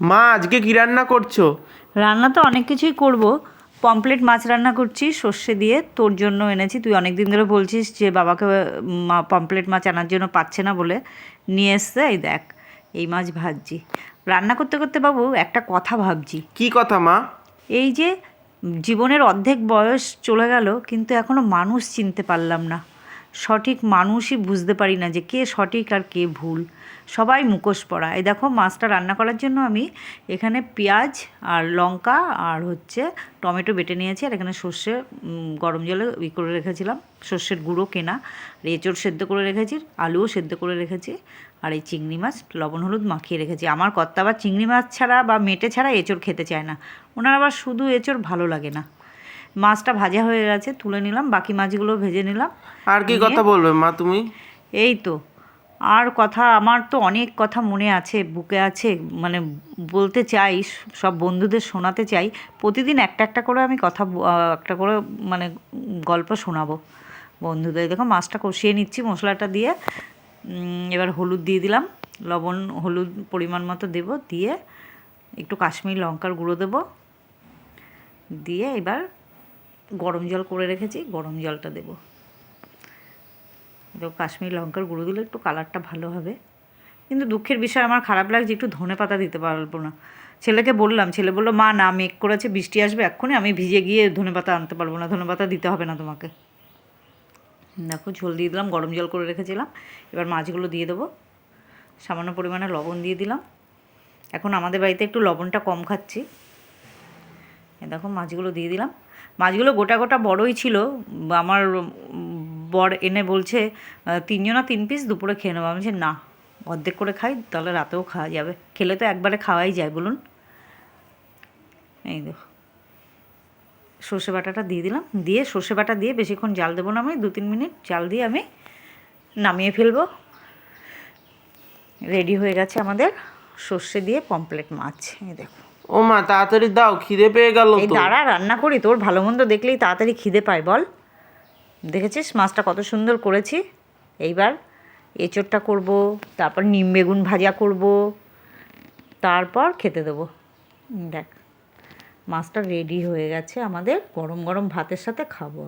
মা আজকে কি রান্না করছো? রান্না তো অনেক কিছুই করব। পমফ্রেট মাছ রান্না করছি সর্ষে দিয়ে, তোর জন্য এনেছি। তুই অনেক দিন ধরে বলছিস যে বাবাকে পমফ্রেট মাছ আনার জন্য পাচ্ছে না বলে নিয়ে এসছে। এই দেখ, এই মাছ ভাজছি। রান্না করতে করতে বাবু একটা কথা ভাবছি। কি কথা মা? এই যে জীবনের অর্ধেক বয়স চলে গেল, কিন্তু এখনও মানুষ চিনতে পারলাম না। সঠিক মানুষই বুঝতে পারি না যে কে সঠিক আর কে ভুল। সবাই মুখোশ পরা। এই দেখো, মাছটা রান্না করার জন্য আমি এখানে পেঁয়াজ আর লঙ্কা আর টমেটো বেটে নিয়েছি। আর এখানে সর্ষে গরম জলে করে রেখেছিলাম, সর্ষের গুঁড়ো কেনা। আর এঁচোড় সেদ্ধ করে রেখেছি, আলুও সেদ্ধ করে রেখেছি। আর এই চিংড়ি মাছ লবণ হলুদ মাখিয়ে রেখেছি। আমার কর্তা আবার চিংড়ি মাছ ছাড়া বা মেটে ছাড়া এঁচোড় খেতে চায় না। ওনার আবার শুধু এঁচোড় ভালো লাগে না। মাছটা ভাজা হয়ে গেছে, তুলে নিলাম। বাকি মাছগুলো ভেজে নিলাম। আর কি কথা বলবে মা তুমি? এই তো, আর কথা, আমার তো অনেক কথা মনে আছে, বুকে আছে, মানে বলতে চাই, সব বন্ধুদের শোনাতে চাই। প্রতিদিন একটা একটা করে আমি কথা একটা করে মানে গল্প শোনাবো বন্ধুদের। দেখো, মাছটা কষিয়ে নিচ্ছি মশলাটা দিয়ে। এবার হলুদ দিয়ে দিলাম, লবণ হলুদ পরিমাণ মতো দেবো, দিয়ে একটু কাশ্মীরি লঙ্কার গুঁড়ো দেবো, দিয়ে এবার গরম জল করে রেখেছি, গরম জলটা দেবো। এবার কাশ্মীরি লঙ্কার গুঁড়ো দিলে একটু কালারটা ভালো হবে। কিন্তু দুঃখের বিষয়, আমার খারাপ লাগছে, একটু ধনেপাতা দিতে পারবো না। ছেলেকে বললাম, ছেলে বললো মা না, মেঘ করেছে, বৃষ্টি আসবে এক্ষুনি, আমি ভিজে গিয়ে ধনেপাতা আনতে পারবো না, ধনেপাতা দিতে হবে না তোমাকে। দেখো, ঝোল দিয়ে দিলাম, গরম জল করে রেখেছিলাম। এবার মাছগুলো দিয়ে দেবো, সামান্য পরিমাণে লবণ দিয়ে দিলাম। এখন আমাদের বাড়িতে একটু লবণটা কম খাচ্ছি। দেখো, মাছগুলো দিয়ে দিলাম। মাছগুলো গোটা গোটা বড়ই ছিল। আমার বর এনে বলছে 3 জনা 3 পিস দুপুরে খেয়ে নেবো। আমি বলছি না, অর্ধেক করে খাই, তাহলে রাতেও খাওয়া যাবে। খেলে তো একবারে খাওয়াই যায় বলুন। এই দেখো, সর্ষে বাটাটা দিয়ে দিলাম, দিয়ে সর্ষে বাটা দিয়ে বেশিক্ষণ জাল দেবো না, আমি 2-3 মিনিট জাল দিয়ে আমি নামিয়ে ফেলবো। রেডি হয়ে গেছে আমাদের সর্ষে দিয়ে পমফ্রেট মাছ। এই দেখো। ও মা তাড়াতাড়ি দাও, খিদে পেয়ে গেল এই তো। দাঁড়া, রান্না করি, তোর ভালো মন্দ দেখলেই তাড়াতাড়ি খিদে পায় বল। দেখেছিস মাছটা কত সুন্দর করেছি। এইবার এঁচোড়টা করব, তারপর নিম বেগুন ভাজা করব, তারপর খেতে দেবো। দেখ, মাছটা রেডি হয়ে গেছে আমাদের, গরম গরম ভাতের সাথে খাবো।